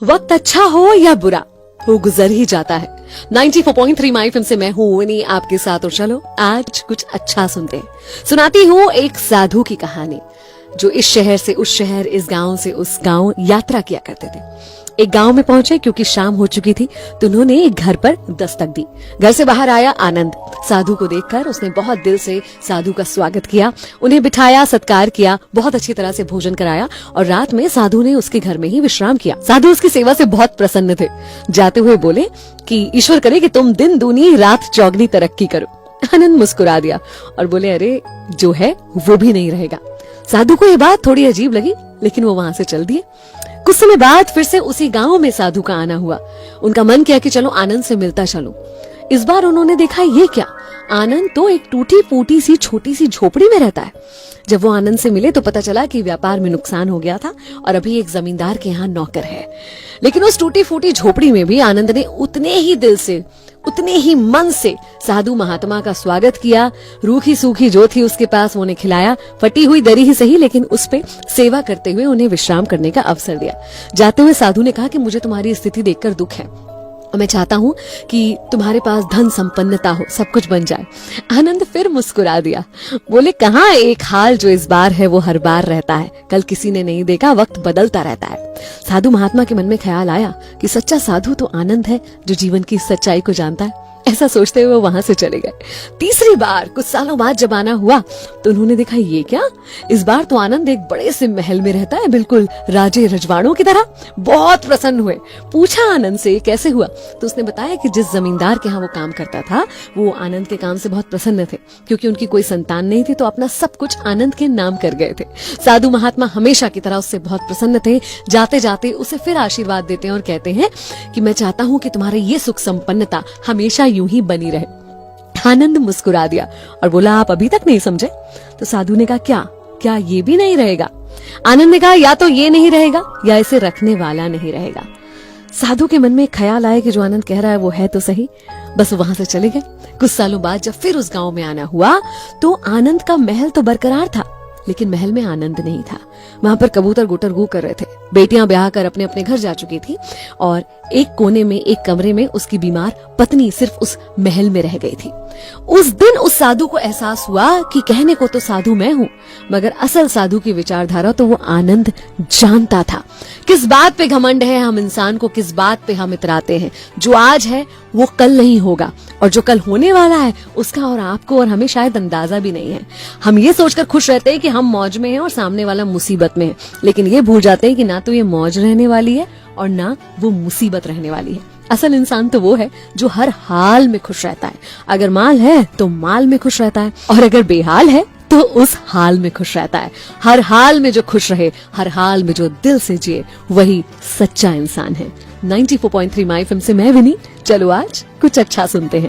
वक्त अच्छा हो या बुरा, वो गुजर ही जाता है। 94.3 माई एफएम से मैं हूँ विनी आपके साथ, और चलो आज कुछ अच्छा सुनते हैं। सुनाती हूँ एक साधु की कहानी जो इस शहर से उस शहर, इस गांव से उस गांव यात्रा किया करते थे। एक गांव में पहुंचे क्योंकि शाम हो चुकी थी, तो उन्होंने एक घर पर दस्तक दी। घर से बाहर आया आनंद। साधु को देखकर उसने बहुत दिल से साधु का स्वागत किया, उन्हें बिठाया, सत्कार किया, बहुत अच्छी तरह से भोजन कराया और रात में साधु ने उसके घर में ही विश्राम किया। साधु उसकी सेवा से बहुत प्रसन्न थे। जाते हुए बोले कि ईश्वर करे कि तुम दिन दूनी रात चौगनी तरक्की करो। आनंद मुस्कुरा दिया और बोले, अरे जो है वो भी नहीं रहेगा। साधु को ये बात थोड़ी अजीब लगी, लेकिन वो वहां से चल दिए। कुछ समय बाद फिर से उसी गांव में साधु का आना हुआ। उनका मन किया कि चलो आनंद से मिलता चलो। इस बार उन्होंने देखा, ये क्या, आनंद तो एक टूटी फूटी सी छोटी सी झोपड़ी में रहता है। जब वो आनंद से मिले तो पता चला कि व्यापार में नुकसान हो गया था और अभी एक जमींदार के यहाँ नौकर है। लेकिन उस टूटी फूटी झोपड़ी में भी आनंद ने उतने ही दिल से, उतने ही मन से साधु महात्मा का स्वागत किया। रूखी सूखी जो थी उसके पास वो उन्हें खिलाया, फटी हुई दरी ही सही लेकिन उस पे सेवा करते हुए उन्हें विश्राम करने का अवसर दिया। जाते हुए साधु ने कहा कि मुझे तुम्हारी स्थिति देखकर दुख है और मैं चाहता हूँ कि तुम्हारे पास धन संपन्नता हो, सब कुछ बन जाए। आनंद फिर मुस्कुरा दिया, बोले, कहाँ एक हाल जो इस बार है वो हर बार रहता है, कल किसी ने नहीं देखा, वक्त बदलता रहता है। साधु महात्मा के मन में ख्याल आया कि सच्चा साधु तो आनंद है जो जीवन की सच्चाई को जानता है। ऐसा सोचते हुए वो वहां से चले गए। तीसरी बार कुछ सालों बाद जब आना हुआ तो उन्होंने देखा, ये क्या, इस बार तो आनंद एक बड़े से महल में रहता है, बिल्कुल राजे रजवाड़ों की तरह। बहुत प्रसन्न हुए। पूछा आनंद से कैसे हुआ, तो उसने बताया कि जिस जमींदार के यहाँ वो काम करता था वो आनंद के काम से बहुत प्रसन्न थे। क्योंकि उनकी कोई संतान नहीं थी तो अपना सब कुछ आनंद के नाम कर गए थे। साधु महात्मा हमेशा की तरह उससे बहुत प्रसन्न थे। जाते जाते उसे फिर आशीर्वाद देते हैं और कहते हैं कि मैं चाहता हूँ कि तुम्हारे ये सुख संपन्नता हमेशा यूं ही बनी रहे। आनंद मुस्कुरा दिया और बोला, आप अभी तक नहीं समझे? तो साधु ने कहा, क्या ये भी नहीं रहेगा? आनंद ने कहा, या तो ये नहीं रहेगा या इसे रखने वाला नहीं रहेगा। साधु के मन में ख्याल आया कि जो आनंद कह रहा है वो है तो सही। बस वहां से चले गए। कुछ सालों बाद जब फिर उस गांव में आना हुआ तो आनंद का महल तो बरकरार था, लेकिन महल में आनंद नहीं था। वहां पर कबूतर गुटर गू कर रहे थे। बेटियां ब्याह कर अपने अपने घर जा चुकी थी और एक कोने में, एक कमरे में उसकी बीमार पत्नी सिर्फ उस महल में रह गई थी। उस दिन उस साधु को एहसास हुआ कि कहने को तो साधु मैं हूँ, मगर असल साधु की विचारधारा तो वो आनंद जानता था। किस बात पे घमंड है हम इंसान को, किस बात पे हम इतराते हैं। जो आज है वो कल नहीं होगा, और जो कल होने वाला है उसका और आपको और हमें शायद अंदाजा भी नहीं है। हम ये सोचकर खुश रहते हैं कि हम मौज में हैं और सामने वाला मुसीबत में है, लेकिन ये भूल जाते हैं कि ना तो ये मौज रहने वाली है और ना वो मुसीबत रहने वाली है। असल इंसान तो वो है जो हर हाल में खुश रहता है। अगर माल है तो माल में खुश रहता है, और अगर बेहाल है तो उस हाल में खुश रहता है। हर हाल में जो खुश रहे, हर हाल में जो दिल से जिए, वही सच्चा इंसान है। 94.3 माई एफएम से मैं विनी। चलो आज कुछ अच्छा सुनते हैं।